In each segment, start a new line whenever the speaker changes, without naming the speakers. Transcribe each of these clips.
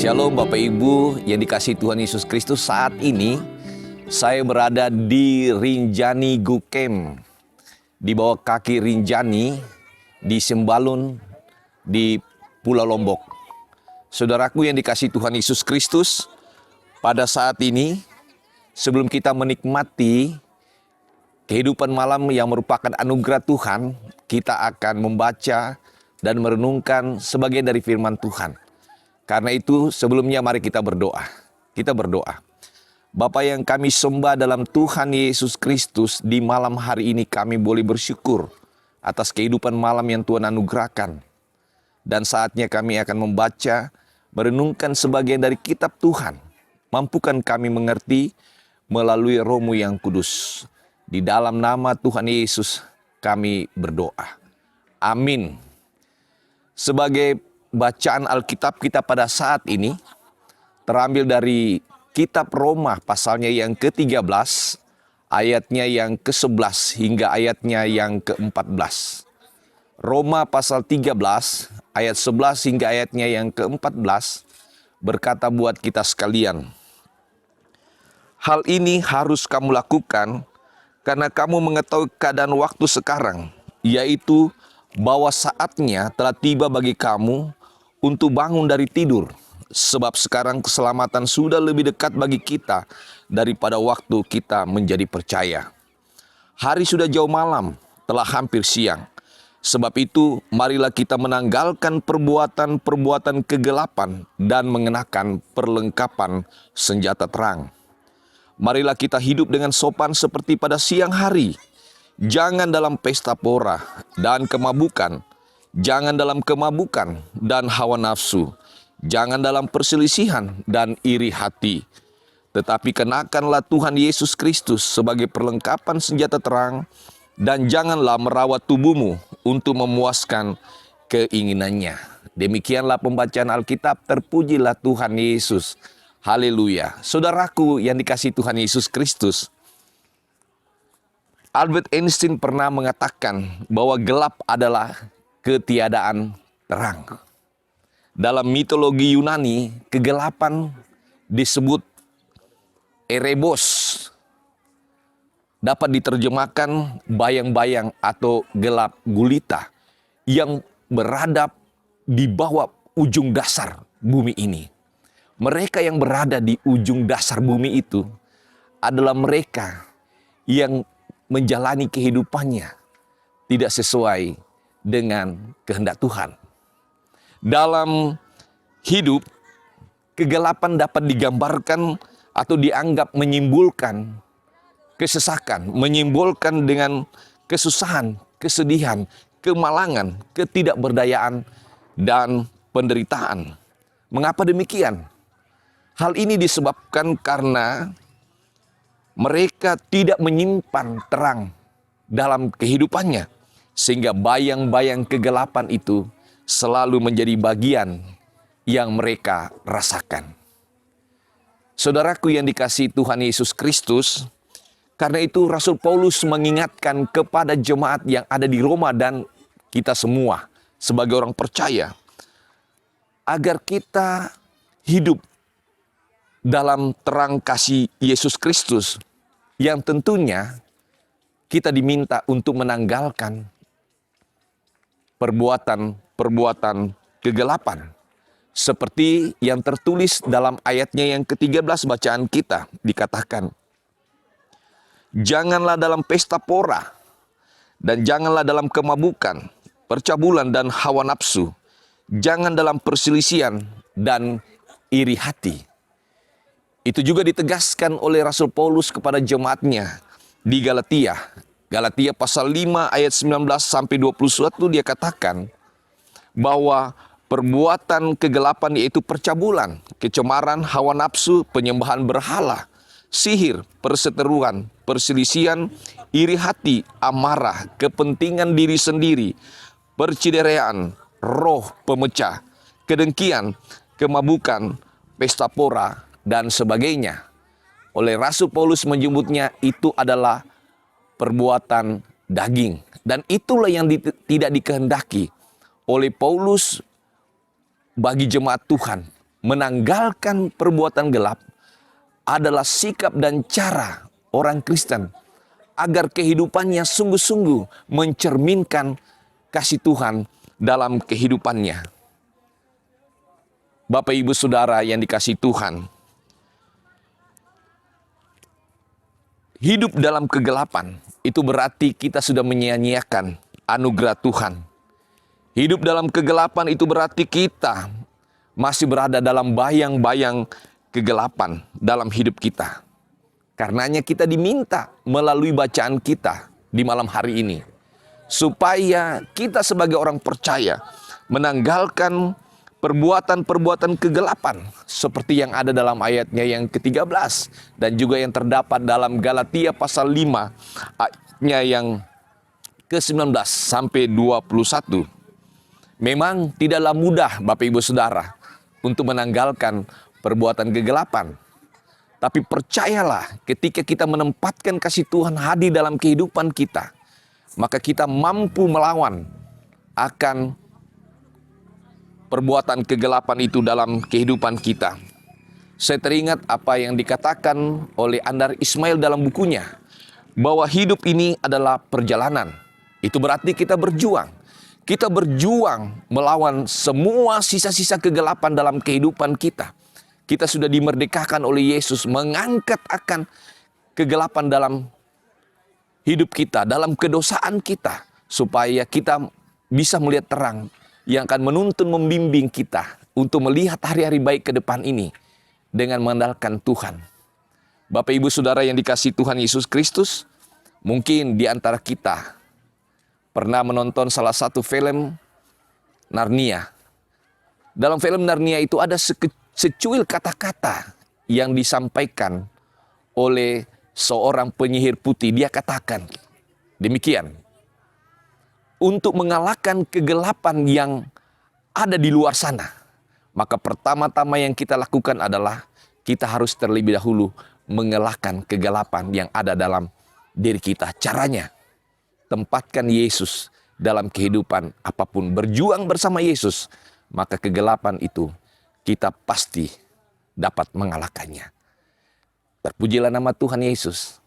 Shalom Bapak Ibu yang dikasihi Tuhan Yesus Kristus. Saat ini saya berada di Rinjani Gukem, di bawah kaki Rinjani di Sembalun di Pulau Lombok. Saudaraku yang dikasihi Tuhan Yesus Kristus, pada saat ini sebelum kita menikmati kehidupan malam yang merupakan anugerah Tuhan, kita akan membaca dan merenungkan sebagian dari firman Tuhan. Karena itu sebelumnya mari kita berdoa. Kita berdoa. Bapa yang kami sembah dalam Tuhan Yesus Kristus, di malam hari ini kami boleh bersyukur atas kehidupan malam yang Tuhan anugerahkan. Dan saatnya kami akan membaca, merenungkan sebagian dari kitab Tuhan. Mampukan kami mengerti melalui Roh-Mu yang kudus. Di dalam nama Tuhan Yesus kami berdoa. Amin. Sebagai bacaan Alkitab kita pada saat ini terambil dari kitab Roma pasalnya yang ke-13, ayatnya yang ke-11 hingga ayatnya yang ke-14. Roma pasal 13 ayat 11 hingga ayatnya yang ke-14 berkata buat kita sekalian, hal ini harus kamu lakukan karena kamu mengetahui keadaan waktu sekarang, yaitu bahwa saatnya telah tiba bagi kamu untuk bangun dari tidur, sebab sekarang keselamatan sudah lebih dekat bagi kita daripada waktu kita menjadi percaya. Hari sudah jauh malam, telah hampir siang. Sebab itu, marilah kita menanggalkan perbuatan-perbuatan kegelapan dan mengenakan perlengkapan senjata terang. Marilah kita hidup dengan sopan seperti pada siang hari. Jangan dalam pesta pora dan kemabukan, jangan dalam kemabukan dan hawa nafsu. Jangan dalam perselisihan dan iri hati. Tetapi kenakanlah Tuhan Yesus Kristus sebagai perlengkapan senjata terang. Dan janganlah merawat tubuhmu untuk memuaskan keinginannya. Demikianlah pembacaan Alkitab. Terpujilah Tuhan Yesus. Haleluya. Saudaraku yang dikasihi Tuhan Yesus Kristus, Albert Einstein pernah mengatakan bahwa gelap adalah ketiadaan terang. Dalam mitologi Yunani, kegelapan disebut erebos. Dapat diterjemahkan bayang-bayang atau gelap gulita yang berada di bawah ujung dasar bumi ini. Mereka yang berada di ujung dasar bumi itu adalah mereka yang menjalani kehidupannya tidak sesuai dengan kehendak Tuhan. Dalam hidup, kegelapan dapat digambarkan atau dianggap menyimbolkan kesesakan, menyimbolkan dengan kesusahan, kesedihan, kemalangan, ketidakberdayaan, dan penderitaan. Mengapa demikian? Hal ini disebabkan karena mereka tidak menyimpan terang dalam kehidupannya, sehingga bayang-bayang kegelapan itu selalu menjadi bagian yang mereka rasakan. Saudaraku yang dikasihi Tuhan Yesus Kristus, karena itu Rasul Paulus mengingatkan kepada jemaat yang ada di Roma dan kita semua sebagai orang percaya, agar kita hidup dalam terang kasih Yesus Kristus, yang tentunya kita diminta untuk menanggalkan perbuatan kegelapan. Seperti yang tertulis dalam ayatnya yang ke-13 bacaan kita, dikatakan, janganlah dalam pesta pora, dan janganlah dalam kemabukan, percabulan dan hawa nafsu, jangan dalam perselisihan dan iri hati. Itu juga ditegaskan oleh Rasul Paulus kepada jemaatnya di Galatia. Galatia pasal 5 ayat 19 sampai 21 dia katakan bahwa perbuatan kegelapan yaitu percabulan, kecemaran, hawa nafsu, penyembahan berhala, sihir, perseteruan, perselisihan, iri hati, amarah, kepentingan diri sendiri, percideraan, roh pemecah, kedengkian, kemabukan, pesta pora, dan sebagainya. Oleh Rasul Paulus menyebutnya itu adalah perbuatan daging. Dan itulah yang tidak dikehendaki oleh Paulus bagi jemaat Tuhan. menanggalkan perbuatan gelap adalah sikap dan cara orang Kristen agar kehidupannya sungguh-sungguh mencerminkan kasih Tuhan dalam kehidupannya. Bapak Ibu Saudara yang dikasihi Tuhan, hidup dalam kegelapan itu berarti kita sudah menyia-nyiakan anugerah Tuhan. Hidup dalam kegelapan itu berarti kita masih berada dalam bayang-bayang kegelapan dalam hidup kita. Karenanya kita diminta melalui bacaan kita di malam hari ini, supaya kita sebagai orang percaya menanggalkan perbuatan-perbuatan kegelapan seperti yang ada dalam ayatnya yang ke-13 dan juga yang terdapat dalam Galatia pasal 5 ayatnya yang ke-19 sampai 21. Memang tidaklah mudah Bapak Ibu Saudara untuk menanggalkan perbuatan kegelapan. Tapi percayalah, ketika kita menempatkan kasih Tuhan hadir dalam kehidupan kita, maka kita mampu melawan akan perbuatan kegelapan itu dalam kehidupan kita. Saya teringat apa yang dikatakan oleh Andar Ismail dalam bukunya, bahwa hidup ini adalah perjalanan. Itu berarti kita berjuang. Kita berjuang melawan semua sisa-sisa kegelapan dalam kehidupan kita. Kita sudah dimerdekakan oleh Yesus, mengangkat akan kegelapan dalam hidup kita, dalam kedosaan kita, supaya kita bisa melihat terang yang akan menuntun membimbing kita untuk melihat hari-hari baik ke depan ini dengan mengandalkan Tuhan. Bapak Ibu Saudara yang dikasihi Tuhan Yesus Kristus, mungkin di antara kita pernah menonton salah satu film Narnia. Dalam film Narnia itu ada secuil kata-kata yang disampaikan oleh seorang penyihir putih. Dia katakan demikian, untuk mengalahkan kegelapan yang ada di luar sana, maka pertama-tama yang kita lakukan adalah kita harus terlebih dahulu mengalahkan kegelapan yang ada dalam diri kita. Caranya, tempatkan Yesus dalam kehidupan apapun, berjuang bersama Yesus, maka kegelapan itu kita pasti dapat mengalahkannya. Terpujilah nama Tuhan Yesus.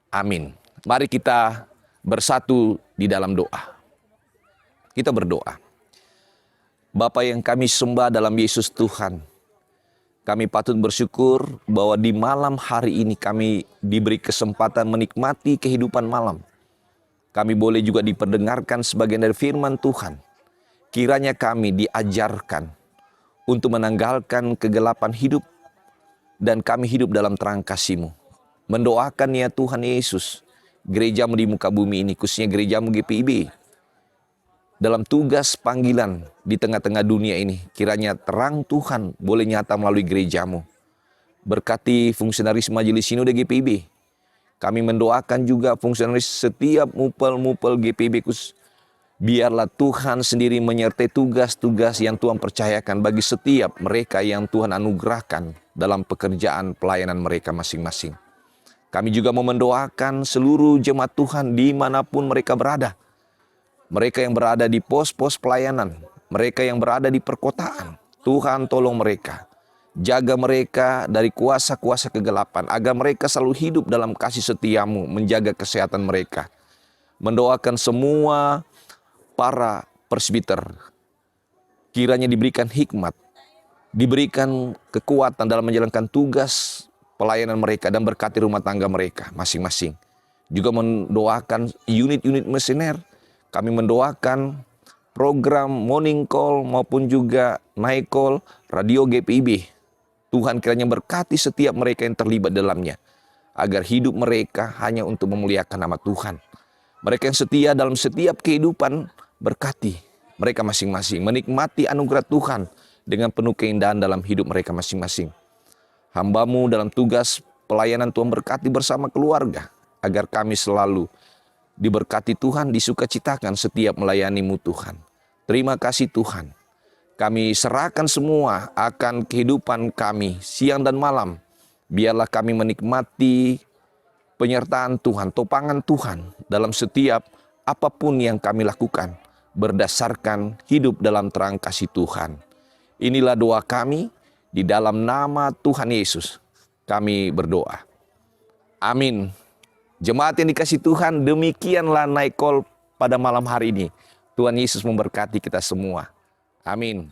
Amin. Mari kita bersatu di dalam doa. Kita berdoa. Bapa yang kami sembah dalam Yesus Tuhan, kami patut bersyukur bahwa di malam hari ini kami diberi kesempatan menikmati kehidupan malam. Kami boleh juga diperdengarkan sebagian dari firman Tuhan. Kiranya kami diajarkan untuk menanggalkan kegelapan hidup, dan kami hidup dalam terang kasih-Mu. Mendoakan ya Tuhan Yesus, gereja-Mu di muka bumi ini, khususnya gereja-Mu GPIB, dalam tugas panggilan di tengah-tengah dunia ini, kiranya terang Tuhan boleh nyata melalui gereja-Mu. Berkati fungsionaris Majelis Sinode GPIB. Kami mendoakan juga fungsionaris setiap mupel-mupel GPIB khusus. Biarlah Tuhan sendiri menyertai tugas-tugas yang Tuhan percayakan bagi setiap mereka yang Tuhan anugerahkan dalam pekerjaan pelayanan mereka masing-masing. Kami juga mau mendoakan seluruh jemaat Tuhan dimanapun mereka berada. Mereka yang berada di pos-pos pelayanan, mereka yang berada di perkotaan. Tuhan tolong mereka, jaga mereka dari kuasa-kuasa kegelapan, agar mereka selalu hidup dalam kasih setia-Mu, menjaga kesehatan mereka. Mendoakan semua para presbiter, kiranya diberikan hikmat, diberikan kekuatan dalam menjalankan tugas pelayanan mereka dan berkati rumah tangga mereka masing-masing. Juga mendoakan unit-unit misioner. Kami mendoakan program morning call maupun juga night call radio GPIB. Tuhan kiranya berkati setiap mereka yang terlibat dalamnya, agar hidup mereka hanya untuk memuliakan nama Tuhan. Mereka yang setia dalam setiap kehidupan, berkati mereka masing-masing, menikmati anugerah Tuhan dengan penuh keindahan dalam hidup mereka masing-masing. Hamba-Mu dalam tugas pelayanan Tuhan berkati bersama keluarga, agar kami selalu diberkati Tuhan, disukacitakan setiap melayani-Mu Tuhan. Terima kasih Tuhan. Kami serahkan semua akan kehidupan kami siang dan malam. Biarlah kami menikmati penyertaan Tuhan, topangan Tuhan dalam setiap apapun yang kami lakukan, berdasarkan hidup dalam terang kasih Tuhan. Inilah doa kami, di dalam nama Tuhan Yesus kami berdoa. Amin. Jemaat yang dikasihi Tuhan, demikianlah Night Call pada malam hari ini. Tuhan Yesus memberkati kita semua. Amin.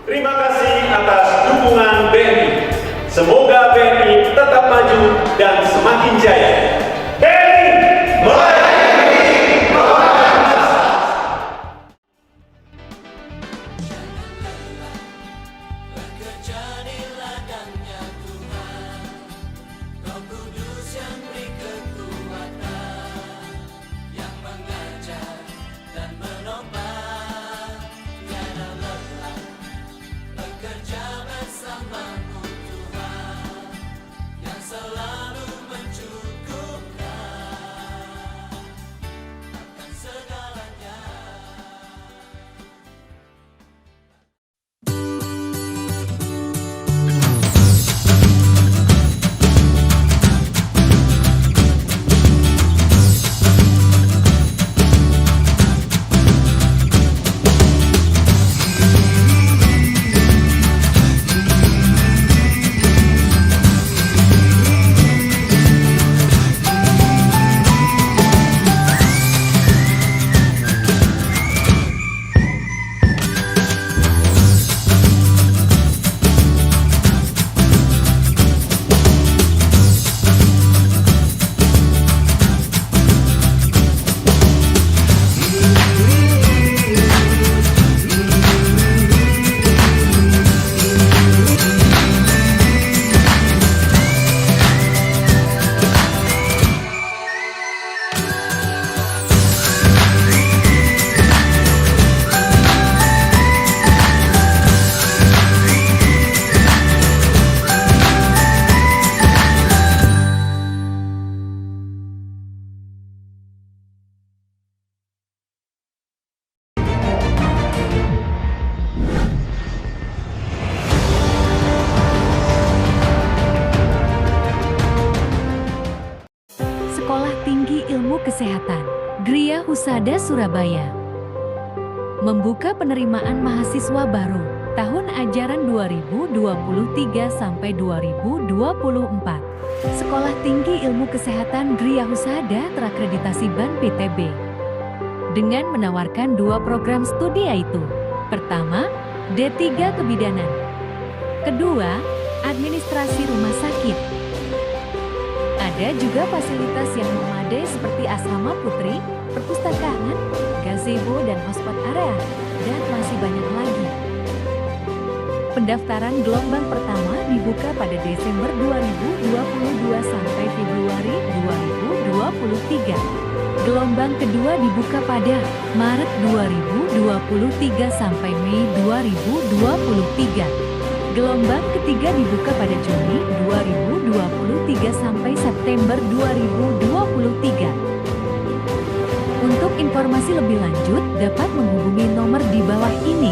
Terima kasih atas dukungan BNI. Semoga BNI tetap maju dan semakin jaya. BNI melayani bangsa.
Bekerja di ladangnya Tuhan, Roh Kudus yang beri kekuatan, yang mengajar dan menopang, tiada lelah bekerja bersamamu Tuhan, yang selalu mencukupkan akan segalanya.
Sekolah Tinggi Ilmu Kesehatan, Gria Husada Surabaya, membuka penerimaan mahasiswa baru tahun ajaran 2023 sampai 2024. Sekolah Tinggi Ilmu Kesehatan Gria Husada terakreditasi BAN PTB dengan menawarkan 2 program studi, yaitu pertama, D3 Kebidanan, kedua, Administrasi Rumah Sakit. Ada juga fasilitas yang memadai seperti asrama putri, perpustakaan, gazebo dan hotspot area, dan masih banyak lagi. Pendaftaran gelombang pertama dibuka pada Desember 2022 sampai Februari 2023. Gelombang kedua dibuka pada Maret 2023 sampai Mei 2023. Gelombang ketiga dibuka pada Juni 2023 sampai September 2023. Untuk informasi lebih lanjut dapat menghubungi nomor di bawah ini.